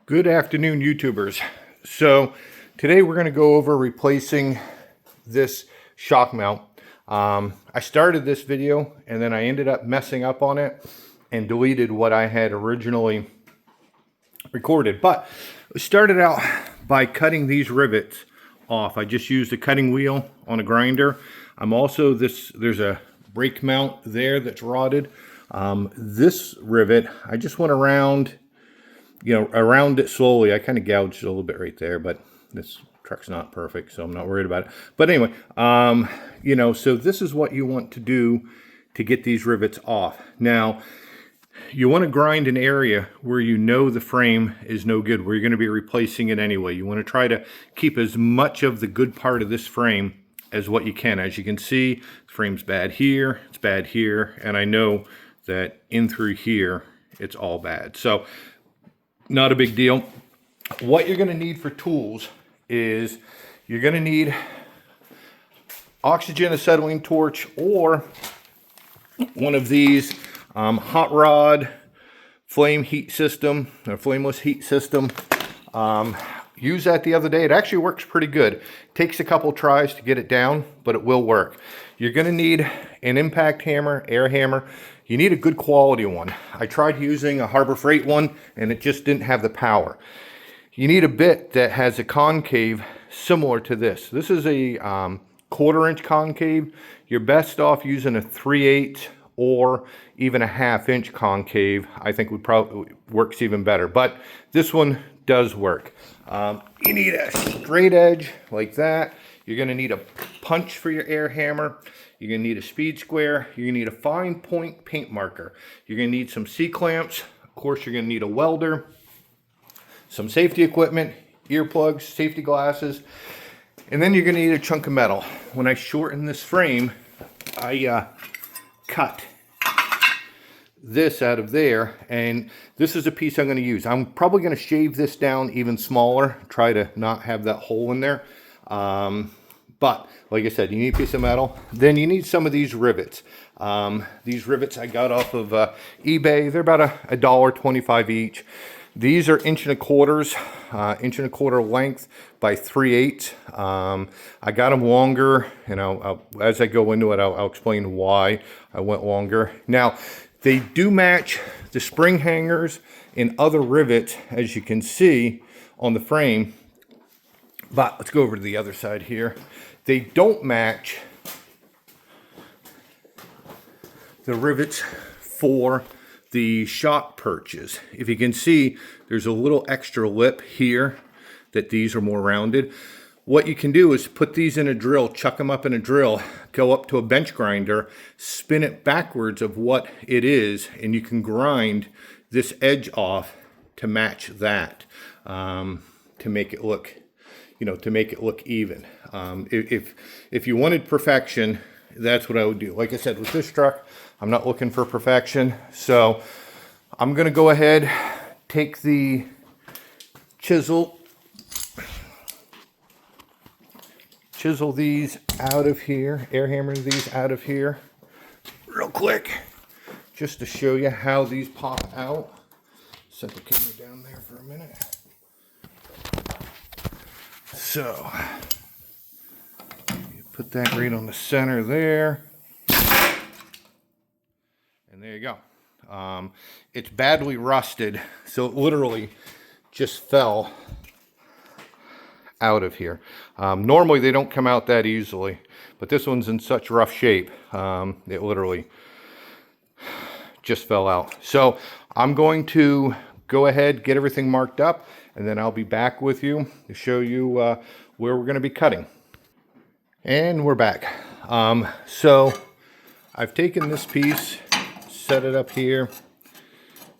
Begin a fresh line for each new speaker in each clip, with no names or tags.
Good afternoon, YouTubers. So today we're going to go over replacing this shock mount. I started this video and then I ended up messing up on it and deleted what I had originally recorded. But I started out by cutting these rivets off. I just used a cutting wheel on a grinder. There's a brake mount there that's rotted. This rivet, I just went around around it slowly. I kind of gouged a little bit right there, but this truck's not perfect, so I'm not worried about it. But anyway, so this is what you want to do to get these rivets off. Now, you want to grind an area where you know the frame is no good, where you're going to be replacing it anyway. You want to try to keep as much of the good part of this frame as what you can. As you can see, the frame's bad here, it's bad here, and I know that in through here, it's all bad. So, not a big deal. What you're going to need for tools is you're going to need oxygen acetylene torch or one of these hot rod flame heat system or flameless heat system. Used that the other day. It actually works pretty good. Takes a couple tries to get it down, but it will work. You're going to need an impact hammer, air hammer. You need a good quality one. I tried using a Harbor Freight one and it just didn't have the power. You need a bit that has a concave similar to this. This is a 1/4 inch concave. You're best off using a 3/8 or even a 1/2 inch concave. I think would probably works even better, but this one does work. You need a straight edge like that. You're going to need a punch for your air hammer. You're going to need a speed square. You're going to need a fine point paint marker. You're going to need some C-clamps. Of course, you're going to need a welder, some safety equipment, earplugs, safety glasses, and then you're going to need a chunk of metal. When I shortened this frame, I cut this out of there, and this is a piece I'm going to use. I'm probably going to shave this down even smaller, try to not have that hole in there. But like I said, you need a piece of metal. Then you need some of these rivets. These rivets I got off of eBay. They're about $1.25 each. These are 1.25 inch length by 3/8. I got them longer, and as I go into it, I'll explain why I went longer. Now, they do match the spring hangers and other rivets, as you can see on the frame. But let's go over to the other side here. They don't match the rivets for the shock perches. If you can see, there's a little extra lip here that these are more rounded. What you can do is put these in a drill, chuck them up in a drill, go up to a bench grinder, spin it backwards of what it is, and you can grind this edge off to match that, to make it look even. If you wanted perfection, that's what I would do. Like I said, with this truck, I'm not looking for perfection. So I'm going to go ahead, take the chisel these out of here, air hammer these out of here real quick, just to show you how these pop out. Set the camera down there for a minute. So, you put that right on the center there. And there you go. It's badly rusted, so it literally just fell out of here. Normally they don't come out that easily, but this one's in such rough shape, it literally just fell out. So I'm going to go ahead, get everything marked up, and then I'll be back with you to show you where we're going to be cutting. And we're back. So I've taken this piece, set it up here,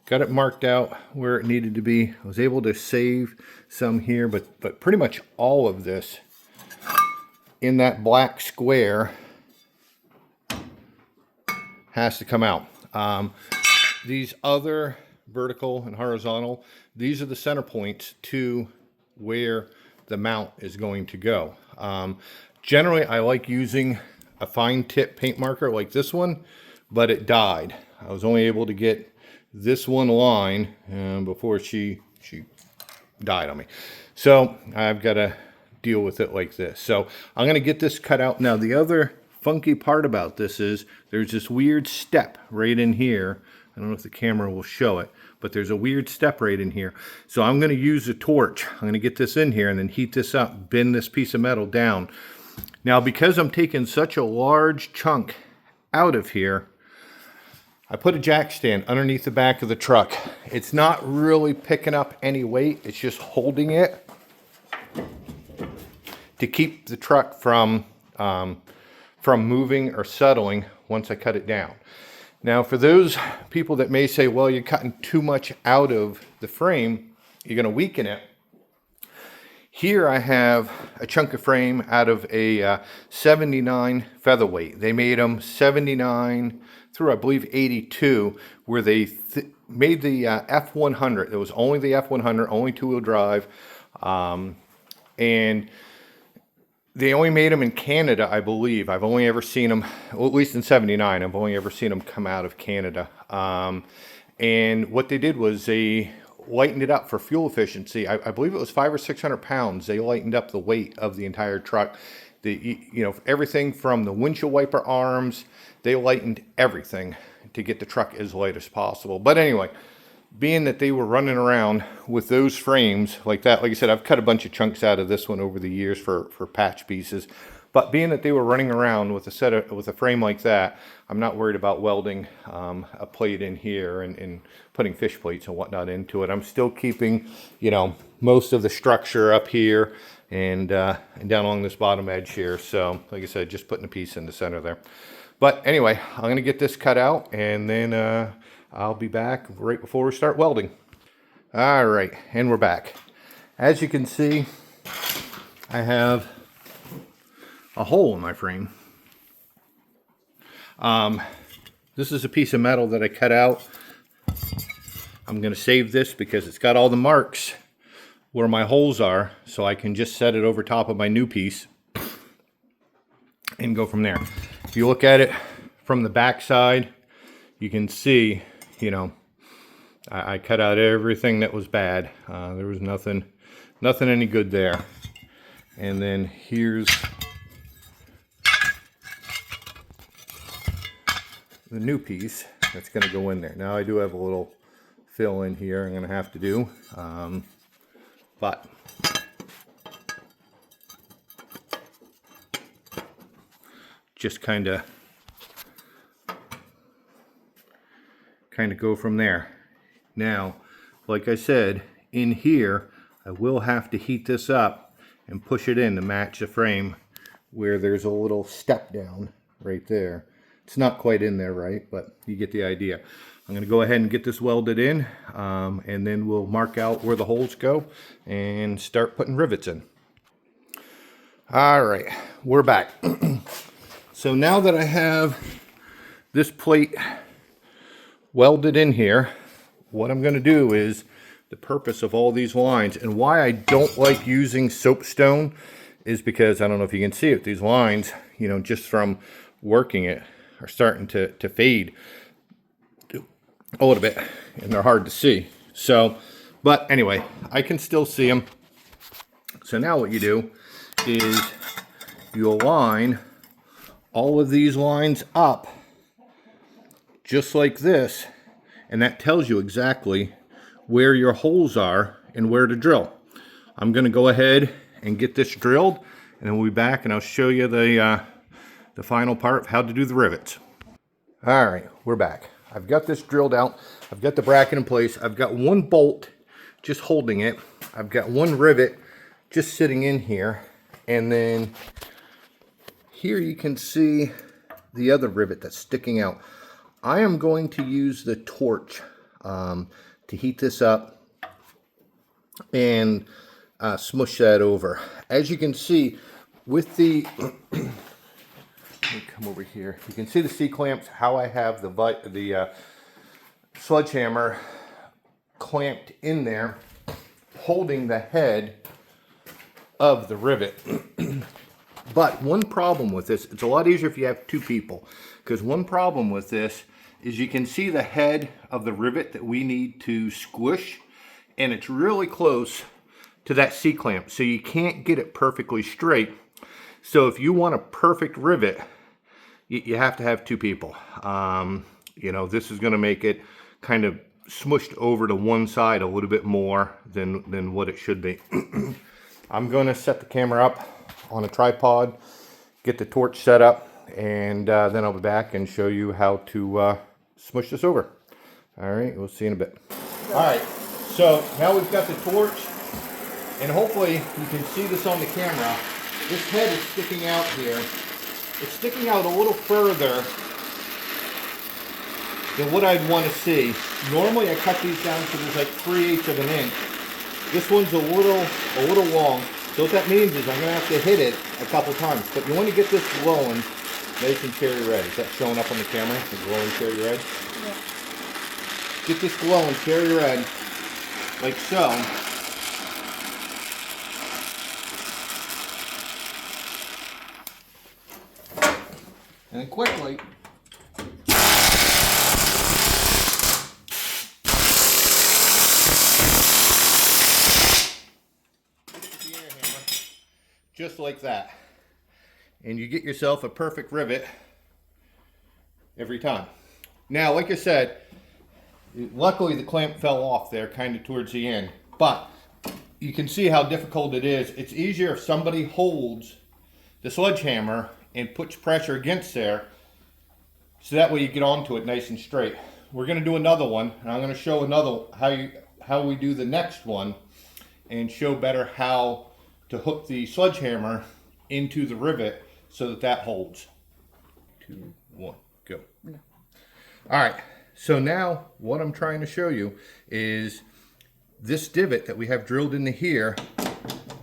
got it marked out where it needed to be. I was able to save some here, but pretty much all of this in that black square has to come out. These other vertical and horizontal, these are the center points to where the mount is going to go. Generally, I like using a fine tip paint marker like this one, but it died. I was only able to get this one line before she died on me. So I've got to deal with it like this. So I'm going to get this cut out. Now the other funky part about this is there's this weird step right in here. I don't know if the camera will show it, but there's a weird step right in here. So I'm going to use a torch. I'm going to get this in here and then heat this up, bend this piece of metal down. Now, because I'm taking such a large chunk out of here, I put a jack stand underneath the back of the truck. It's not really picking up any weight. It's just holding it to keep the truck from moving or settling once I cut it down. Now, for those people that may say, well, you're cutting too much out of the frame, you're going to weaken it. Here I have a chunk of frame out of a 79 featherweight. They made them 79 through, I believe, 82, where they made the F100. It was only the F100, only two-wheel drive, and they only made them in Canada, I believe. I've only ever seen them, well, at least in 79, I've only ever seen them come out of Canada. And what they did was they lightened it up for fuel efficiency. I believe it was 500 or 600 pounds. They lightened up the weight of the entire truck. Everything from the windshield wiper arms, they lightened everything to get the truck as light as possible. But anyway, being that they were running around with those frames like that, like I said, I've cut a bunch of chunks out of this one over the years for patch pieces. But being that they were running around with a frame like that, I'm not worried about welding a plate in here and putting fish plates and whatnot into it. I'm still keeping, most of the structure up here and down along this bottom edge here. So, like I said, just putting a piece in the center there. But anyway, I'm going to get this cut out, and then I'll be back right before we start welding. All right, and we're back. As you can see, I have a hole in my frame. This is a piece of metal that I cut out. I'm going to save this because it's got all the marks where my holes are, so I can just set it over top of my new piece and go from there. If you look at it from the back side, you can see, I cut out everything that was bad. There was nothing any good there. And then here's the new piece that's going to go in there. Now I do have a little fill in here I'm going to have to do, but just kind of go from there. Now, like I said, in here I will have to heat this up and push it in to match the frame where there's a little step down right there. It's not quite in there right, but you get the idea. I'm going to go ahead and get this welded in, and then we'll mark out where the holes go and start putting rivets in. All right, we're back. So now that I have this plate welded in here, what I'm going to do is, the purpose of all these lines, and why I don't like using soapstone is because, I don't know if you can see it, these lines, just from working it, are starting to fade a little bit, and they're hard to see. So, but anyway, I can still see them. So now what you do is you align all of these lines up just like this, and that tells you exactly where your holes are and where to drill. I'm going to go ahead and get this drilled, and then we'll be back and I'll show you the final part of how to do the rivets. All right, we're back. I've got this drilled out. I've got the bracket in place. I've got one bolt just holding it. I've got one rivet just sitting in here. And then here you can see the other rivet that's sticking out. I am going to use the torch to heat this up and smush that over. As you can see, with the let me come over here. You can see the C-clamps, how I have the sledgehammer clamped in there, holding the head of the rivet. But one problem with this, it's a lot easier if you have two people, because one problem with this is you can see the head of the rivet that we need to squish, and it's really close to that C-clamp. So you can't get it perfectly straight. So if you want a perfect rivet, you have to have two people. You know, this is going to make it kind of smushed over to one side a little bit more than what it should be. I'm going to set the camera up on a tripod, get the torch set up, and then I'll be back and show you how to smush this over. All right, we'll see in a bit. All right, so now we've got the torch, and hopefully you can see this on the camera. This head is sticking out here. It's sticking out a little further than what I'd want to see. Normally I cut these down to there's like 3/8 of an inch. This one's a little long. So what that means is I'm going to have to hit it a couple times. But you want to get this glowing nice and cherry red. Is that showing up on the camera? The glowing cherry red? Yeah. Get this glowing cherry red like so. And then quickly just like that, and you get yourself a perfect rivet every time. Now, like I said, luckily the clamp fell off there kind of towards the end, but you can see how difficult it is. It's easier if somebody holds the sledgehammer and puts pressure against there, so that way you get onto it nice and straight. We're going to do another one, and I'm going to show how we do the next one, and show better how to hook the sledgehammer into the rivet so that holds. 2, 1, go. Yeah. All right, so now what I'm trying to show you is this divot that we have drilled into here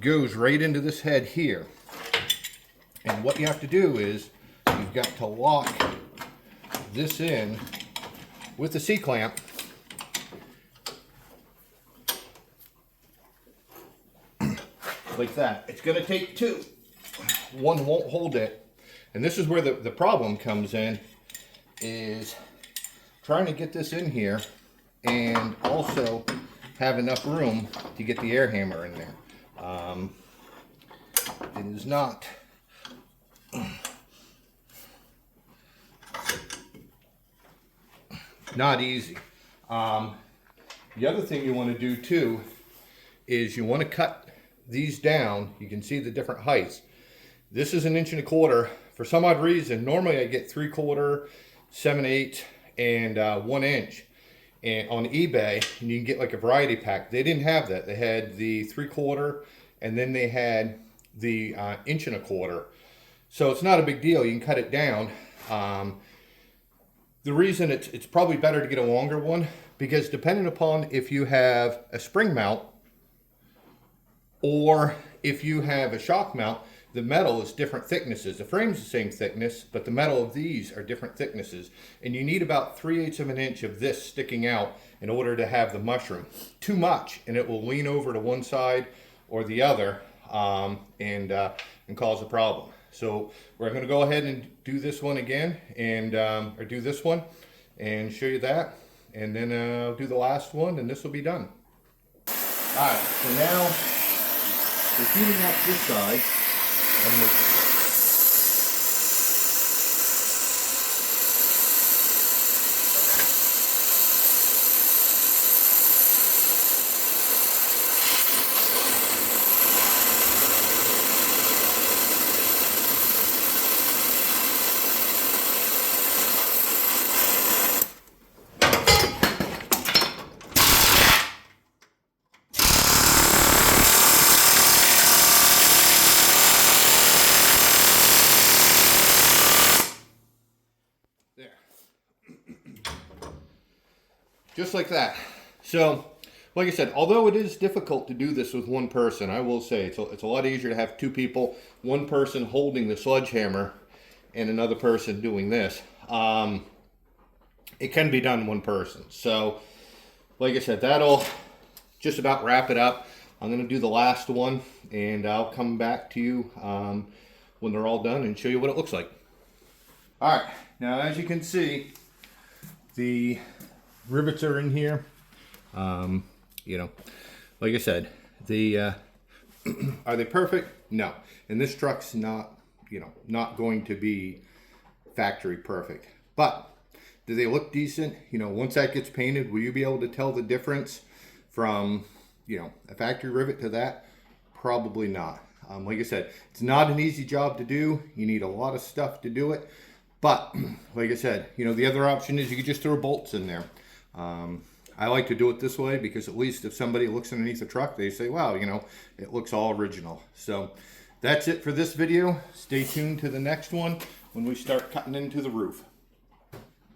goes right into this head here. And what you have to do is you've got to lock this in with the C-clamp. Like that. It's going to take two. One won't hold it. And this is where the problem comes in, is trying to get this in here and also have enough room to get the air hammer in there. It is not easy. The other thing you want to do too is you want to cut these down. You can see the different heights. This is 1 1/4 inches. For some odd reason, normally I get 3/4, 7/8, and 1 inch. And on eBay, and you can get like a variety pack. They didn't have that. They had the 3/4, and then they had the 1 1/4 inches. So it's not a big deal. You can cut it down. The reason it's probably better to get a longer one, because depending upon if you have a spring mount or if you have a shock mount, the metal is different thicknesses. The frame's the same thickness, but the metal of these are different thicknesses. And you need about 3/8 of an inch of this sticking out in order to have the mushroom. Too much, and it will lean over to one side or the other and cause a problem. So we're going to go ahead and do this one again, and or do this one and show you that. And then I'll do the last one, and this will be done. All right, so now we're heating up this side. Just like that. So, like I said, although it is difficult to do this with one person, I will say it's a lot easier to have two people, one person holding the sledgehammer and another person doing this. It can be done one person. So, like I said, that'll just about wrap it up. I'm going to do the last one, and I'll come back to you when they're all done and show you what it looks like. All right, now as you can see, the rivets are in here. You know, like I said, the Are they perfect? No. And this truck's not, you know, not going to be factory perfect. But do they look decent? You know, once that gets painted, will you be able to tell the difference from, you know, a factory rivet to that? Probably not. Like I said, it's not an easy job to do. You need a lot of stuff to do it. But like I said, you know, the other option is you could just throw bolts in there. I like to do it this way because at least if somebody looks underneath the truck, they say, wow, you know, it looks all original. So that's it for this video. Stay tuned to the next one when we start cutting into the roof.